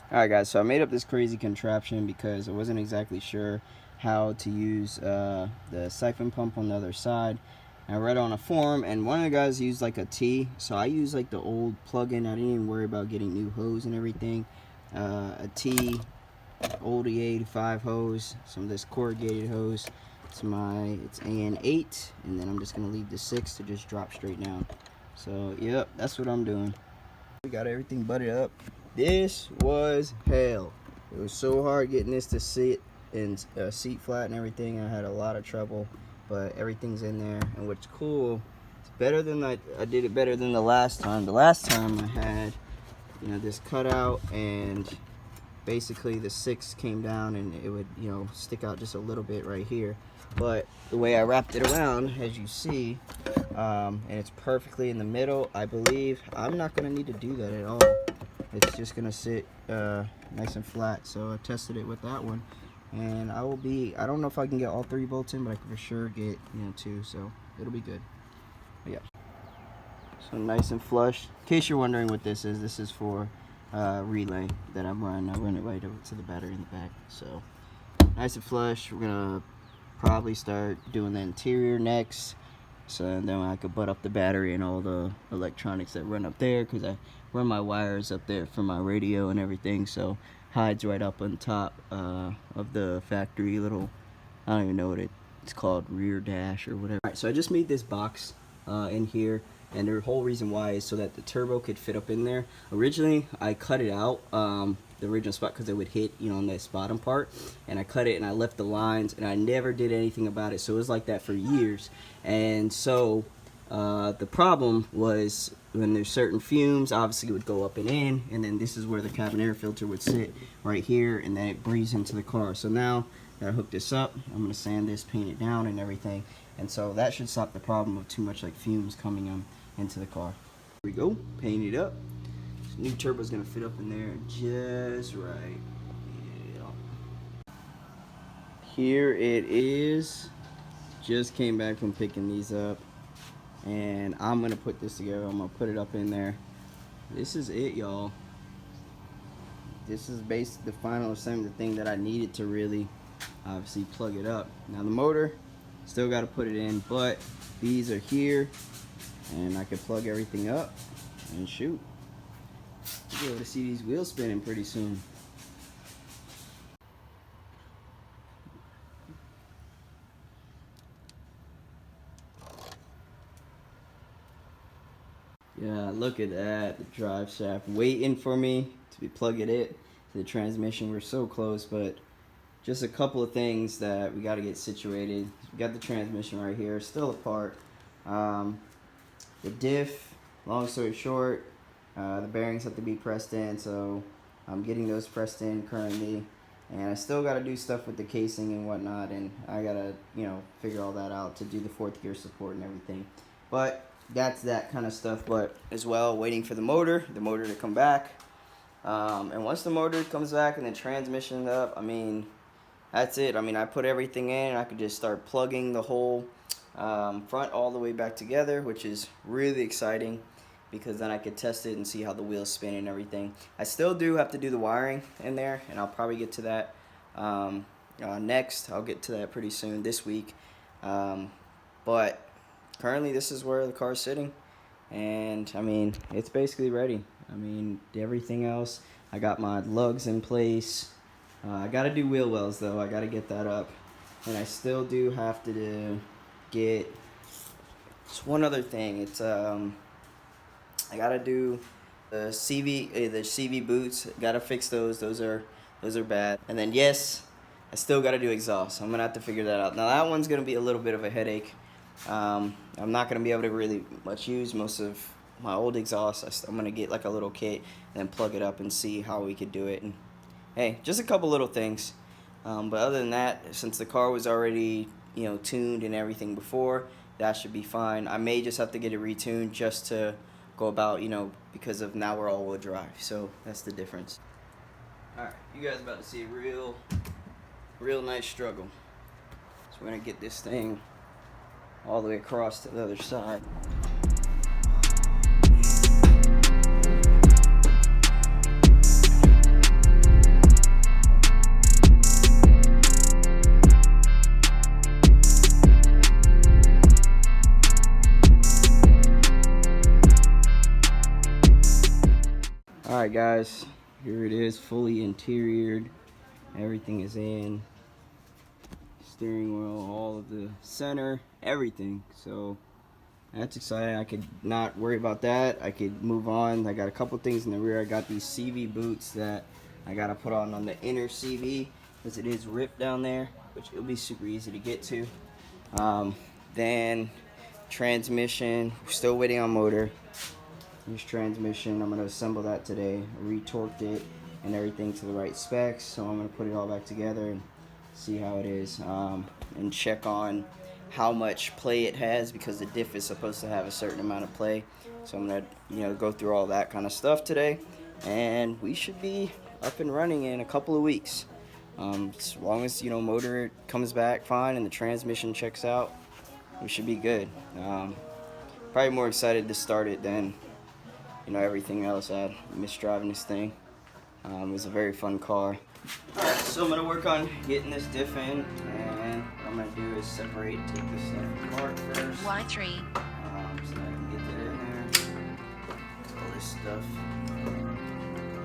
Alright guys, so I made up this crazy contraption because I wasn't exactly sure how to use the siphon pump on the other side. I read on a forum and one of the guys used like a T, so I used like the old plug-in. I didn't even worry about getting new hose and everything. A T, old E85 hose, some of this corrugated hose. It's AN8, and then I'm just gonna leave the 6 to just drop straight down. So yep, that's what I'm doing. We got everything butted up. This was hell. It was so hard getting this to sit and seat flat and everything. I had a lot of trouble, but everything's in there. And what's cool, it's better than I did it better than the last time. The last time I had, this cutout, and basically the 6 came down and it would, stick out just a little bit right here. But the way I wrapped it around, as you see, and it's perfectly in the middle, I believe I'm not going to need to do that at all. It's just going to sit nice and flat. So I tested it with that one, and I don't know if I can get all 3 bolts in, but I can for sure get 2, so it'll be good. But yeah, so nice and flush. In case you're wondering what this is for relay that I run it right over to the battery in the back. So nice and flush. We're gonna probably start doing the interior next, so then I could butt up the battery and all the electronics that run up there, because I run my wires up there for my radio and everything. So hides right up on top of the factory little, I don't even know what it's called, rear dash or whatever. Alright, so I just made this box in here, and the whole reason why is so that the turbo could fit up in there. Originally I cut it out, the original spot, because it would hit on this bottom part, and I cut it and I left the lines, and I never did anything about it. So it was like that for years. And so the problem was when there's certain fumes, obviously it would go up and in, and then this is where the cabin air filter would sit right here, and then it breathes into the car. So now that I hooked this up, I'm going to sand this, paint it down and everything, and so that should stop the problem of too much like fumes coming into the car. Here we go, paint it up. This new turbo is going to fit up in there just right. Yeah. Here it is. Just came back from picking these up, and I'm gonna put this together. I'm gonna put it up in there. This is it, y'all. This is basically the final assembly, the thing that I needed to really obviously plug it up. Now the motor, still got to put it in, but these are here, and I can plug everything up and shoot. You'll be able to see these wheels spinning pretty soon. Yeah, look at that. The drive shaft waiting for me to be plugging it to the transmission. We're so close, but just a couple of things that we got to get situated. We got the transmission right here, still apart. The diff, long story short, the bearings have to be pressed in, so I'm getting those pressed in currently. And I still got to do stuff with the casing and whatnot, and I got to, figure all that out to do the 4th gear support and everything. But that's that kind of stuff. But as well, waiting for the motor to come back. And once the motor comes back and the transmission up, that's it. I put everything in, and I could just start plugging the whole front all the way back together, which is really exciting, because then I could test it and see how the wheels spin and everything. I still do have to do the wiring in there, and I'll probably get to that next. I'll get to that pretty soon this week. But currently this is where the car is sitting, and it's basically ready. Everything else, I got my lugs in place. I gotta do wheel wells though. I gotta get that up, and I still do have to get just one other thing. It's I gotta do the CV boots. Gotta fix those. Those are bad. And then yes, I still gotta do exhaust. I'm gonna have to figure that out. Now that one's gonna be a little bit of a headache. I'm not going to be able to really much use most of my old exhaust. I'm going to get like a little kit and then plug it up and see how we could do it. And hey, just a couple little things. But other than that, since the car was already, tuned and everything before, that should be fine. I may just have to get it retuned just to go about, because of now we're all-wheel drive. So that's the difference. Alright, you guys about to see a real nice struggle. So we're going to get this thing all the way across to the other side. Alright guys, here it is, fully interiored. Everything is in. Steering wheel, all of the center, everything. So that's exciting. I could not worry about that. I could move on. I got a couple things in the rear. I got these CV boots that I gotta put on the inner CV because it is ripped down there, which it'll be super easy to get to. Then transmission, still waiting on motor. This transmission, I'm gonna assemble that today. I retorqued it and everything to the right specs, so I'm gonna put it all back together and see how it is, and check on how much play it has, because the diff is supposed to have a certain amount of play. So I'm gonna go through all that kind of stuff today, and we should be up and running in a couple of weeks. As long as motor comes back fine and the transmission checks out, we should be good. Probably more excited to start it than everything else. I miss driving this thing. It was a very fun car. Alright, so I'm going to work on getting this diff in, and what I'm going to do is separate, take this stuff apart first. Y3. So that I can get that in there. All this stuff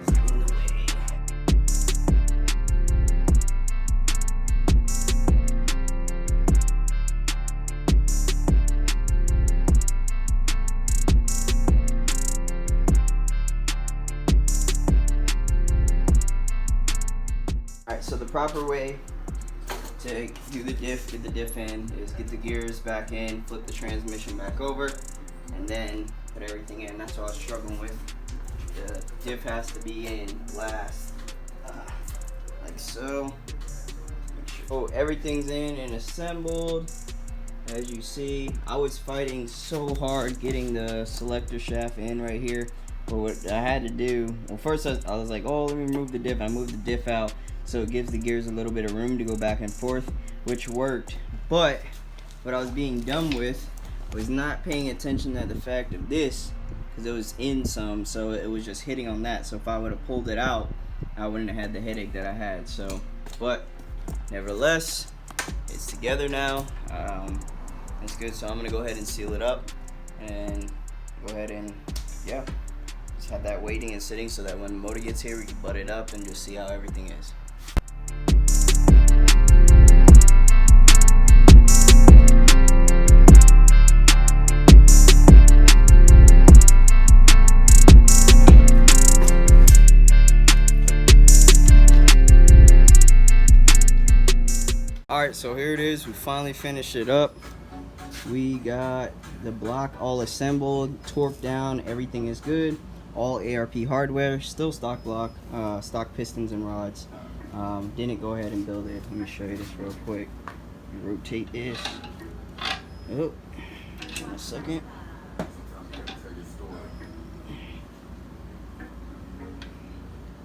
is in the way. Alright, so the proper way to do the diff, get the diff in, is get the gears back in, flip the transmission back over, and then put everything in. That's what I was struggling with. The diff has to be in last, like so. Oh, everything's in and assembled. As you see, I was fighting so hard getting the selector shaft in right here. But what I had to do, well, first I was like, oh, let me remove the diff. I moved the diff out, so it gives the gears a little bit of room to go back and forth, which worked. But what I was being dumb with was not paying attention to the fact of this, because it was in some, so it was just hitting on that. So if I would have pulled it out, I wouldn't have had the headache that I had. So, but nevertheless, it's together now. That's good. So I'm gonna go ahead and seal it up, and go ahead and just have that waiting and sitting, so that when the motor gets here, we can butt it up and just see how everything is. Alright, so here it is. We finally finished it up. We got the block all assembled, torqued down, everything is good. All ARP hardware, still stock block, stock pistons and rods. Didn't go ahead and build it. Let me show you this real quick. Rotate this. Oh, in a second.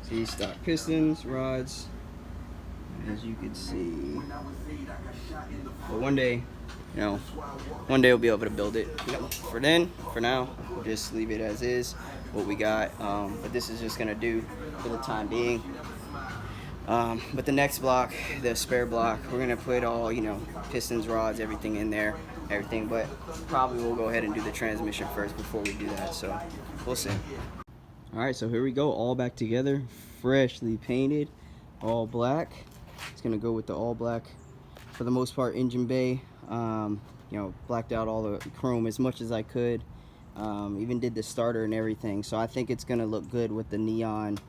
See, stock pistons, rods, as you can see. But one day we'll be able to build it. For now, we'll just leave it as is, what we got. But this is just gonna do for the time being. But the next block, the spare block, we're gonna put all, pistons, rods, everything in there, but probably we'll go ahead and do the transmission first before we do that, so we'll see. Alright, so here we go, all back together, freshly painted, all black. It's gonna go with the all black, for the most part, engine bay. Blacked out all the chrome as much as I could. Even did the starter and everything, so I think it's gonna look good with the neon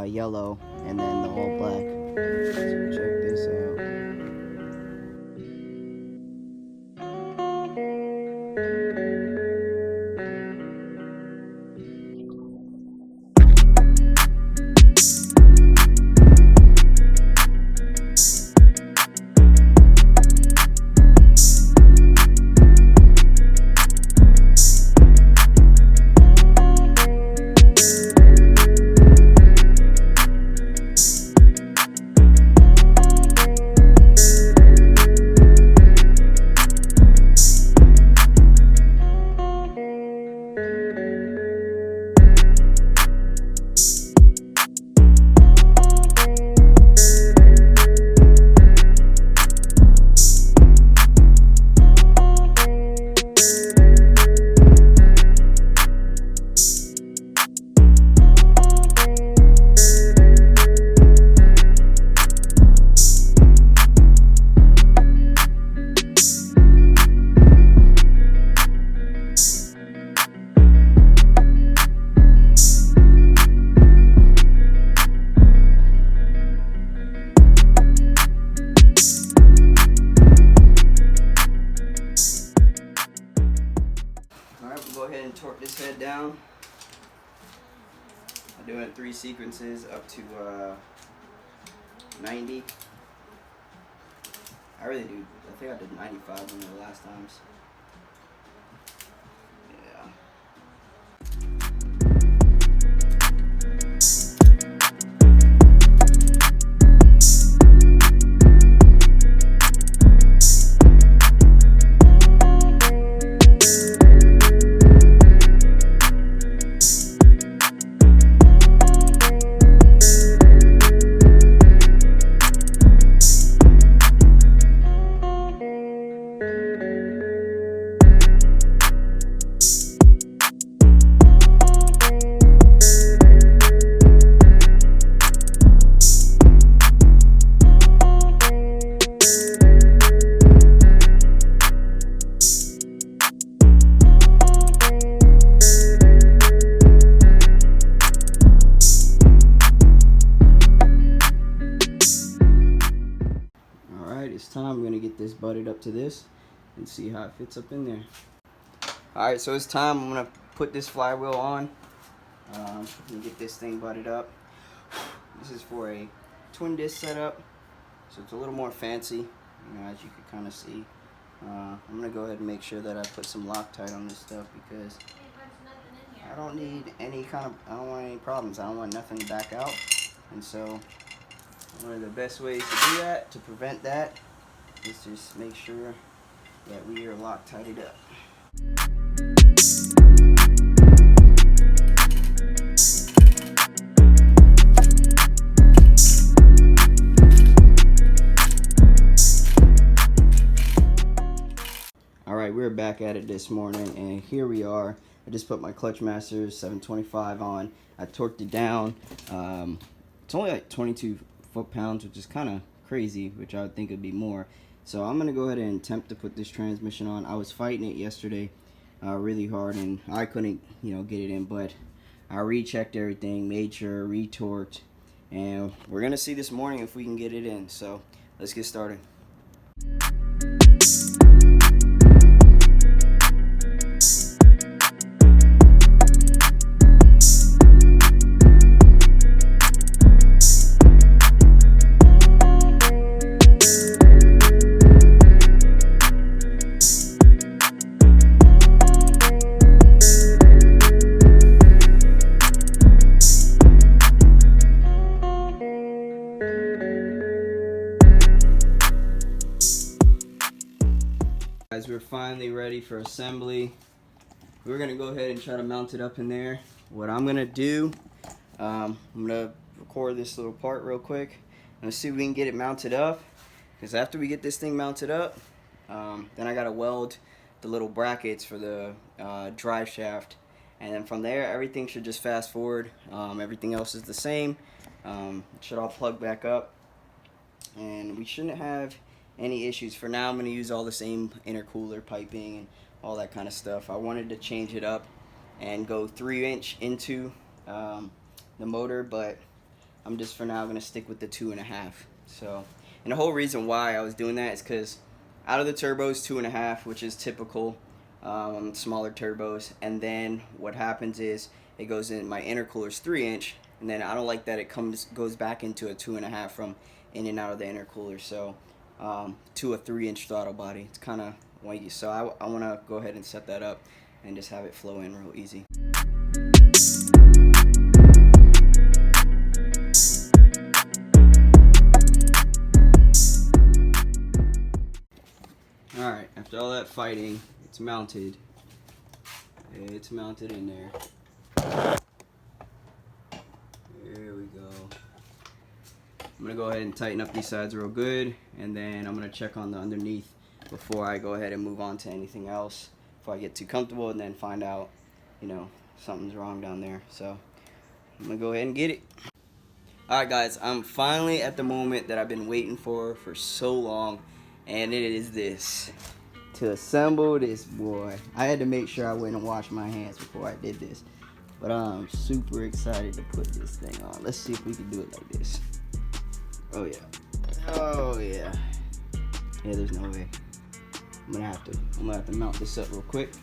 yellow and then the all black. So check this out. down. I'm doing it 3 sequences up to 90. I really do. I think I did 95 one of the last times. Yeah. It's time. I'm gonna get this butted up to this and see how it fits up in there. Alright, so it's time. I'm gonna put this flywheel on and get this thing butted up. This is for a twin disc setup, so it's a little more fancy, you know, as you can kind of see. I'm gonna go ahead and make sure that I put some Loctite on this stuff because I don't need any kind of, I don't want any problems. I don't want nothing to back out, and so one of the best ways to do that, to prevent that, is just make sure that we are Loctited up. Alright, we're back at it this morning, and here we are. I just put my Clutch Masters 725 on. I torqued it down. It's only like 22 foot-pounds, which is kind of crazy, which I would think would be more. So I'm gonna go ahead and attempt to put this transmission on. I was fighting it yesterday really hard, and I couldn't, you know, get it in, but I rechecked everything, made sure, retorqued, and we're gonna see this morning if we can get it in. So let's get started. Guys, we're finally ready for assembly. We're gonna go ahead and try to mount it up in there. What I'm gonna do, I'm gonna record this little part real quick. Let's see if we can get it mounted up, because after we get this thing mounted up, then I gotta weld the little brackets for the drive shaft, and then from there everything should just fast forward. Everything else is the same. It should all plug back up, and we shouldn't have any issues. For now, I'm going to use all the same intercooler piping and all that kind of stuff. I wanted to change it up and go 3-inch into the motor, but I'm just for now going to stick with the 2.5. So, and the whole reason why I was doing that is because out of the turbos, 2.5, which is typical, smaller turbos, and then what happens is it goes in, my intercooler's 3-inch, and then I don't like that it goes back into a 2.5 from in and out of the intercooler. So to a 3-inch throttle body. It's kind of wanky, so I want to go ahead and set that up and just have it flow in real easy. Alright, after all that fighting, it's mounted. It's mounted in there. There we go. I'm going to go ahead and tighten up these sides real good, and then I'm going to check on the underneath before I go ahead and move on to anything else, before I get too comfortable and then find out, you know, something's wrong down there. So I'm going to go ahead and get it. Alright guys, I'm finally at the moment that I've been waiting for so long, and it is this. To assemble this boy. I had to make sure I went and washed my hands before I did this, but I'm super excited to put this thing on. Let's see if we can do it like this. Oh yeah. Oh yeah. Yeah, there's no way. I'm gonna have to mount this up real quick.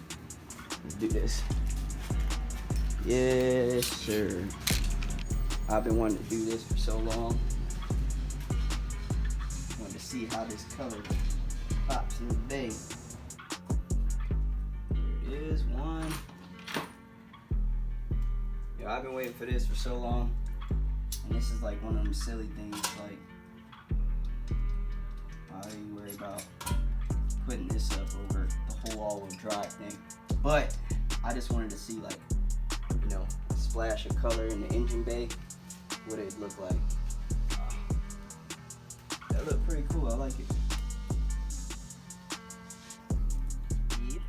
Let's do this. Yes, sir. I've been wanting to do this for so long. Wanted to see how this color pops in the bay. There it is, one. Yo, I've been waiting for this for so long. And this is like one of them silly things, like, why are you worried about putting this up over the whole all-wheel drive thing? But I just wanted to see, like, you know, a splash of color in the engine bay. What it'd look like. That looked pretty cool. I like it. Yep.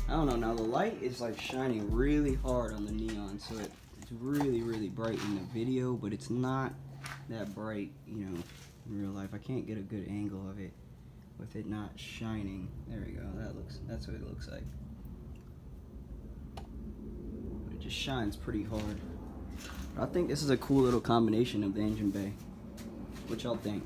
I don't know. Now the light is like shining really hard on the neon, so it's really, really bright in the video, but it's not that bright, you know, in real life. I can't get a good angle of it with it not shining. There we go. That's what it looks like. But it just shines pretty hard. I think this is a cool little combination of the engine bay. What y'all think?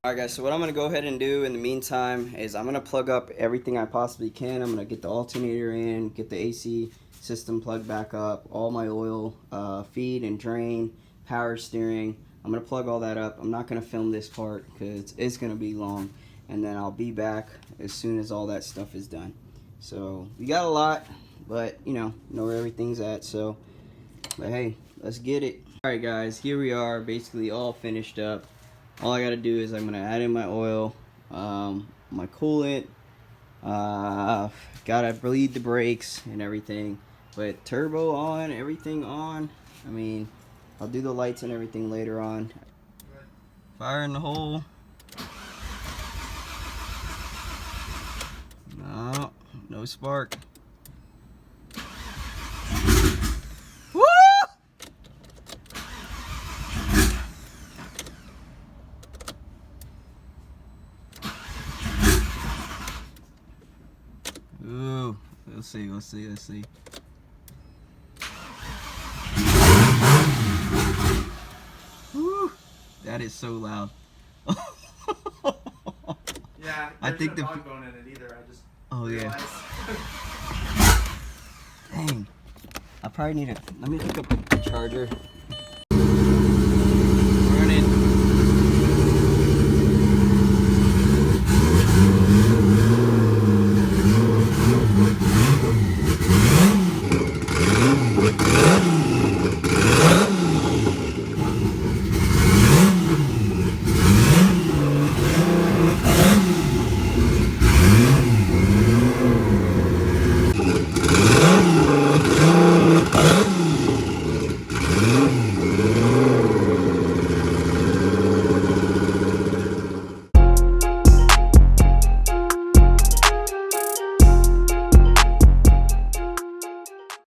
Alright guys, so what I'm going to go ahead and do in the meantime is I'm going to plug up everything I possibly can. I'm going to get the alternator in, get the AC system plugged back up, all my oil, feed and drain, power steering. I'm going to plug all that up. I'm not going to film this part because it's going to be long. And then I'll be back as soon as all that stuff is done. So we got a lot, but you know where everything's at. So, but hey, let's get it. Alright guys, here we are, basically all finished up. All I gotta do is I'm gonna add in my oil, my coolant, gotta bleed the brakes and everything. But turbo on, everything on. I mean, I'll do the lights and everything later on. Fire in the hole. No, no spark. Woo! Ooh, let's see. Woo, that is so loud. Yeah, I think no the dog bone in it either. I just yeah. Dang. I probably need let me pick up a charger.